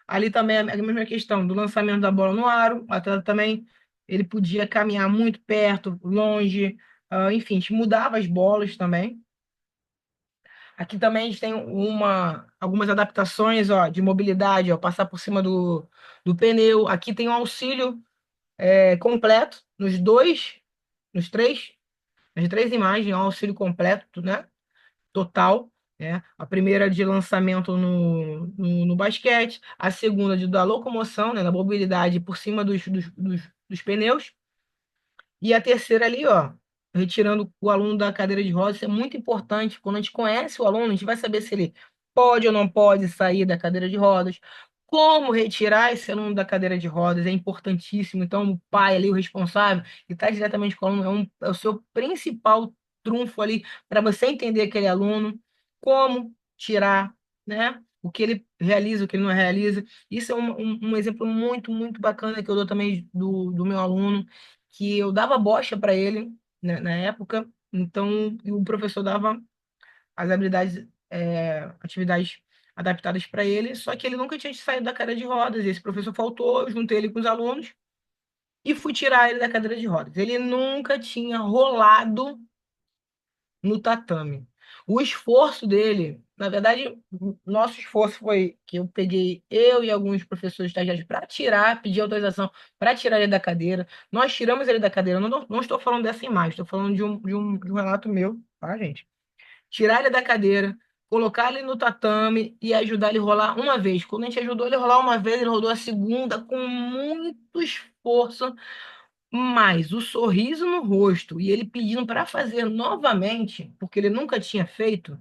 Ali também é a mesma questão do lançamento da bola no aro. O atleta também ele podia caminhar muito perto, longe, enfim, a gente mudava as bolas também. Aqui também a gente tem algumas adaptações, ó, de mobilidade, ó, passar por cima do pneu. Aqui tem um auxílio completo nos três, nas três imagens, é um auxílio completo, né? Total, né? A primeira de lançamento no basquete, a segunda da locomoção, né? Da mobilidade por cima dos pneus, e a terceira ali, ó, retirando o aluno da cadeira de rodas. Isso é muito importante. Quando a gente conhece o aluno, a gente vai saber se ele pode ou não pode sair da cadeira de rodas. Como retirar esse aluno da cadeira de rodas é importantíssimo. Então, o pai ali, o responsável, que está diretamente com o aluno, é o seu principal trunfo ali para você entender aquele aluno, como tirar, né? O que ele realiza, o que ele não realiza. Isso é um exemplo muito, muito bacana que eu dou também do meu aluno, que eu dava bocha para ele, né, na época, então e o professor dava as habilidades, atividades adaptadas para ele, só que ele nunca tinha saído da cadeira de rodas. E esse professor faltou, eu juntei ele com os alunos e fui tirar ele da cadeira de rodas. Ele nunca tinha rolado no tatame. O esforço dele Na verdade, nosso esforço foi que eu peguei eu e alguns professores estagiários para tirar, pedir autorização para tirar ele da cadeira. Nós tiramos ele da cadeira. Eu não estou falando dessa imagem, estou falando de um relato meu, tá, gente? Tirar ele da cadeira, colocar ele no tatame e ajudar ele a rolar uma vez. Quando a gente ajudou ele a rolar uma vez, ele rodou a segunda com muito esforço, mas o sorriso no rosto e ele pedindo para fazer novamente, porque ele nunca tinha feito,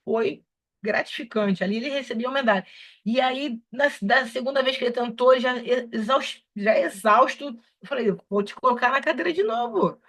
foi gratificante. Ali ele recebia uma medalha. E aí, da segunda vez que ele tentou, ele já exausto, eu falei, vou te colocar na cadeira de novo.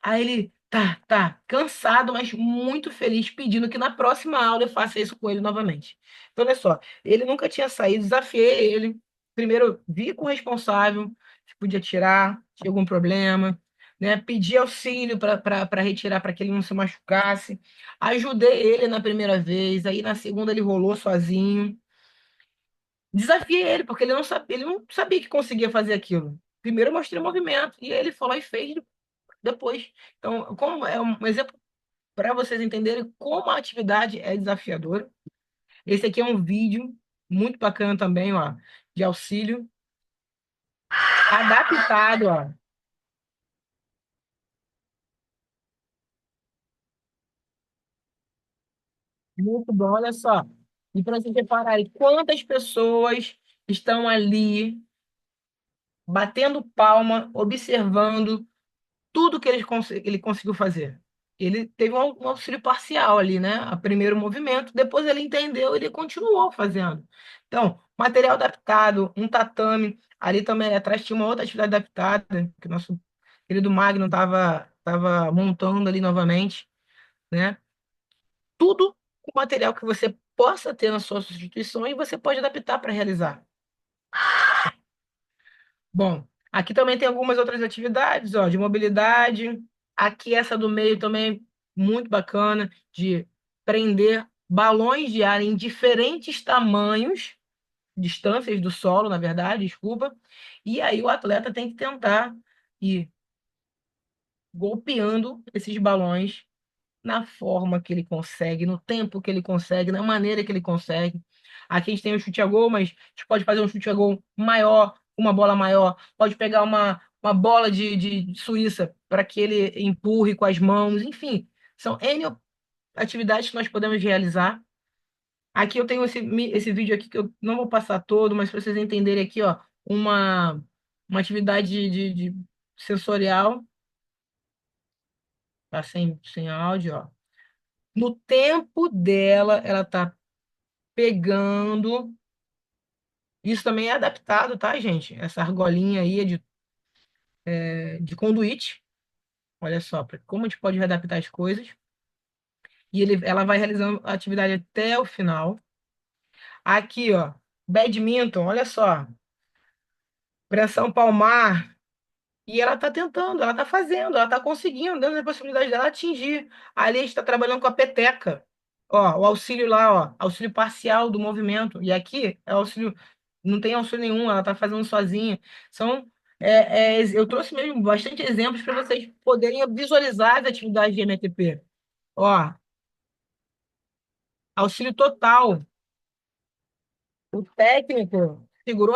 Aí ele, tá, cansado, mas muito feliz, pedindo que na próxima aula eu faça isso com ele novamente. Então, olha só, ele nunca tinha saído, desafiei ele. Primeiro, vi com o responsável se podia tirar, tinha algum problema, né? Pedi auxílio para retirar, para que ele não se machucasse. Ajudei ele na primeira vez, aí na segunda ele rolou sozinho. Desafiei ele, porque ele não sabia que conseguia fazer aquilo. Primeiro eu mostrei o movimento, e ele foi lá e fez depois. Então, como é um exemplo para vocês entenderem como a atividade é desafiadora. Esse aqui é um vídeo muito bacana também, ó, de auxílio adaptado, ó. Muito bom, olha só. E para vocês repararem quantas pessoas estão ali batendo palma, observando tudo que ele conseguiu fazer. Ele teve um auxílio parcial ali, né? A primeiro movimento, depois ele entendeu e ele continuou fazendo. Então, material adaptado, um tatame, ali também atrás tinha uma outra atividade adaptada, que o nosso querido Magno tava montando ali novamente, né? Tudo com material que você possa ter na sua substituição e você pode adaptar para realizar. Bom, aqui também tem algumas outras atividades, ó, de mobilidade. Aqui essa do meio também muito bacana, de prender balões de ar em diferentes tamanhos, distâncias do solo, na verdade, desculpa. E aí o atleta tem que tentar ir golpeando esses balões na forma que ele consegue, no tempo que ele consegue, na maneira que ele consegue. Aqui a gente tem o chute a gol, mas a gente pode fazer um chute a gol maior, uma bola maior, pode pegar uma bola de Suíça para que ele empurre com as mãos, enfim, são N atividades que nós podemos realizar. Aqui eu tenho esse vídeo aqui que eu não vou passar todo, mas para vocês entenderem aqui, ó, uma atividade de sensorial, tá sem áudio, ó. No tempo dela, ela tá pegando. Isso também é adaptado, tá, gente? Essa argolinha aí é de conduíte. Olha só, como a gente pode readaptar as coisas. E ela vai realizando a atividade até o final. Aqui, ó, badminton, olha só. Pressão palmar. E ela está tentando, ela está fazendo, ela está conseguindo, dando a possibilidade dela atingir. Ali a gente está trabalhando com a peteca. Ó, o auxílio lá, ó, auxílio parcial do movimento. E aqui é auxílio, não tem auxílio nenhum, ela está fazendo sozinha. São, eu trouxe mesmo bastante exemplos para vocês poderem visualizar as atividades de MTP. Ó, auxílio total. O técnico segurou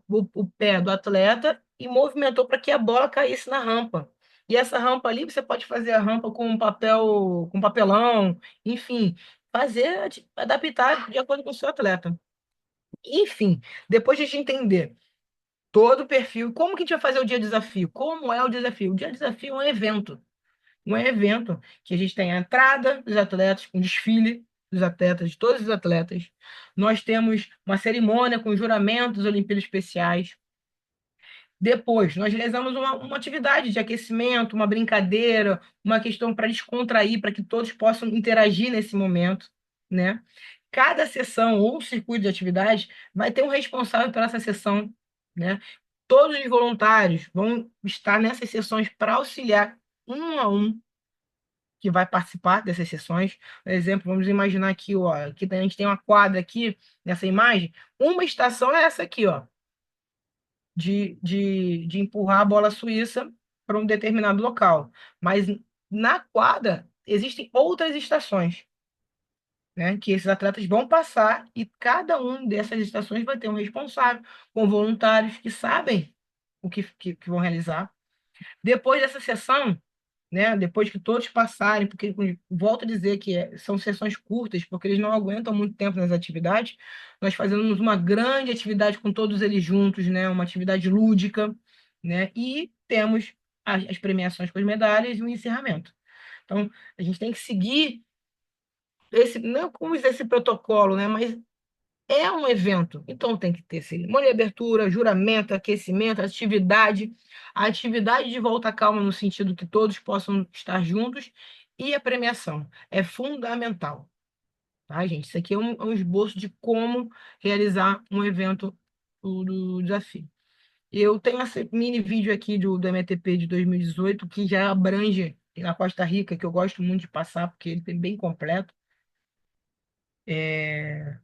o pé do atleta e movimentou para que a bola caísse na rampa. E essa rampa ali, você pode fazer a rampa com papel, com papelão, enfim, adaptar de acordo com o seu atleta. Enfim, depois de a gente entender todo o perfil, como que a gente vai fazer o dia desafio? Como é o desafio? O dia desafio é um evento que a gente tem a entrada dos atletas, com desfile dos atletas, de todos os atletas. Nós temos uma cerimônia com juramentos Olimpíadas Especiais. Depois, nós realizamos uma atividade de aquecimento, uma brincadeira, uma questão para descontrair, para que todos possam interagir nesse momento, né? Cada sessão ou circuito de atividade vai ter um responsável pela essa sessão, né? Todos os voluntários vão estar nessas sessões para auxiliar um a um que vai participar dessas sessões. Por exemplo, vamos imaginar aqui, ó, que a gente tem uma quadra aqui nessa imagem. Uma estação é essa aqui, ó, de empurrar a bola suíça para um determinado local. Mas na quadra existem outras estações. né? Que esses atletas vão passar e cada um dessas estações vai ter um responsável, com voluntários que sabem o que vão realizar. Depois dessa sessão, né? Depois que todos passarem, porque volto a dizer que são sessões curtas, porque eles não aguentam muito tempo nas atividades. Nós fazemos uma grande atividade com todos eles juntos, né? Uma atividade lúdica, né? E temos as premiações com as medalhas e o encerramento. Então, a gente tem que seguir esse, não como dizer esse protocolo, né? Mas é um evento, então tem que ter cerimônia de abertura, juramento, aquecimento, atividade, a atividade de volta à calma no sentido que todos possam estar juntos e a premiação é fundamental, tá, gente? Isso aqui é um esboço de como realizar um evento do desafio. Eu tenho esse mini vídeo aqui do MTP de 2018 que já abrange na Costa Rica, que eu gosto muito de passar, porque ele tem bem completo. É...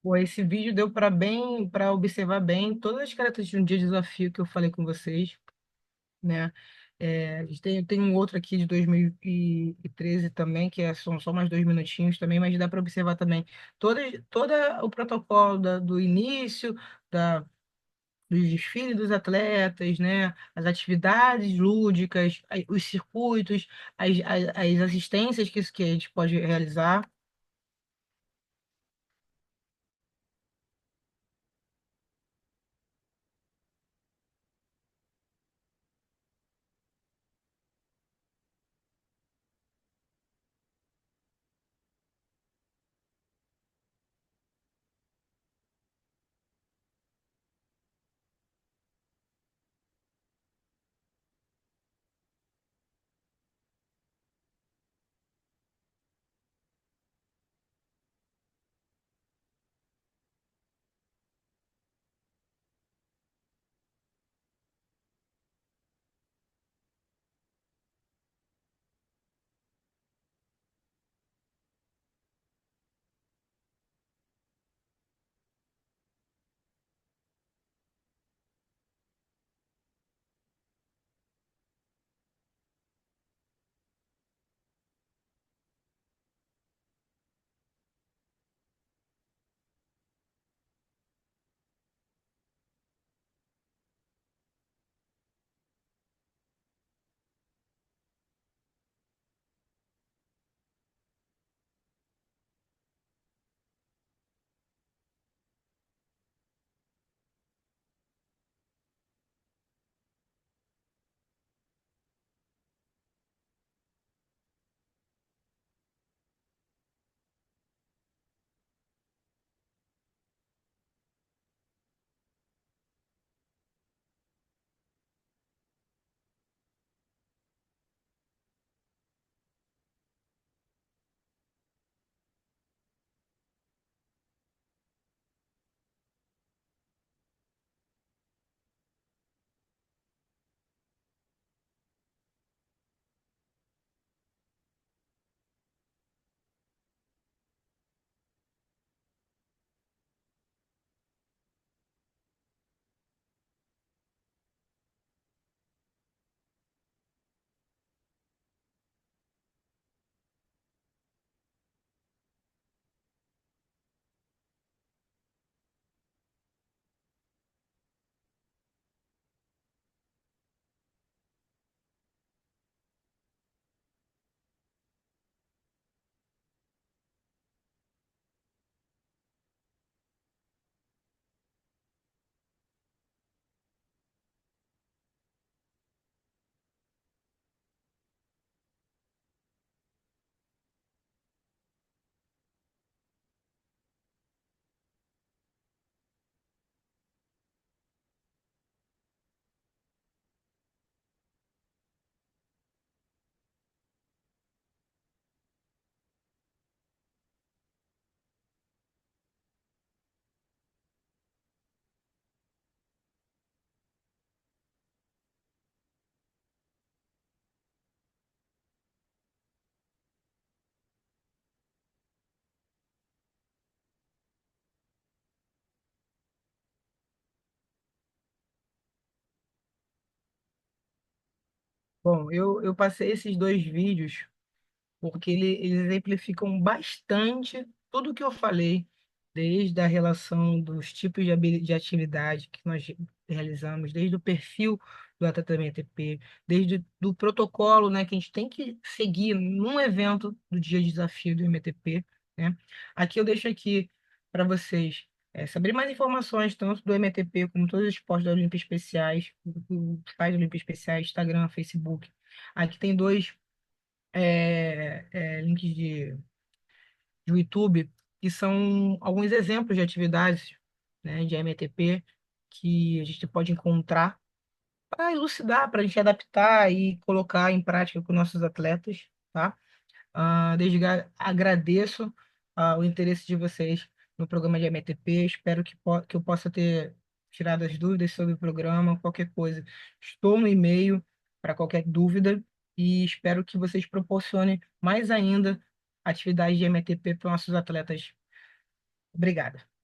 Pô, esse vídeo deu para observar bem todas as características de um dia de desafio que eu falei com vocês, né? A gente tem um outro aqui de 2013 também, que são só mais 2 minutinhos também, mas dá para observar também todo o protocolo do início, da, dos desfiles dos atletas, né? As atividades lúdicas, os circuitos, as assistências que a gente pode realizar. Bom, eu passei esses dois vídeos porque eles exemplificam bastante tudo o que eu falei, desde a relação dos tipos de atividade que nós realizamos, desde o perfil do atleta do MTP, desde do protocolo, né, que a gente tem que seguir num evento do Dia de Desafio do MTP, né? Aqui eu deixo aqui para vocês saber mais informações, tanto do MTP como todos os esportes da Olimpíada Especiais, o site da Olimpíada Especiais, Instagram, Facebook. Aqui tem dois links de YouTube, que são alguns exemplos de atividades, né, de MTP que a gente pode encontrar para elucidar, para a gente adaptar e colocar em prática com nossos atletas, tá? Desde já agradeço o interesse de vocês no programa de MTP. Espero que eu possa ter tirado as dúvidas sobre o programa, qualquer coisa. Estou no e-mail para qualquer dúvida e espero que vocês proporcionem mais ainda atividades de MTP para nossos atletas. Obrigada.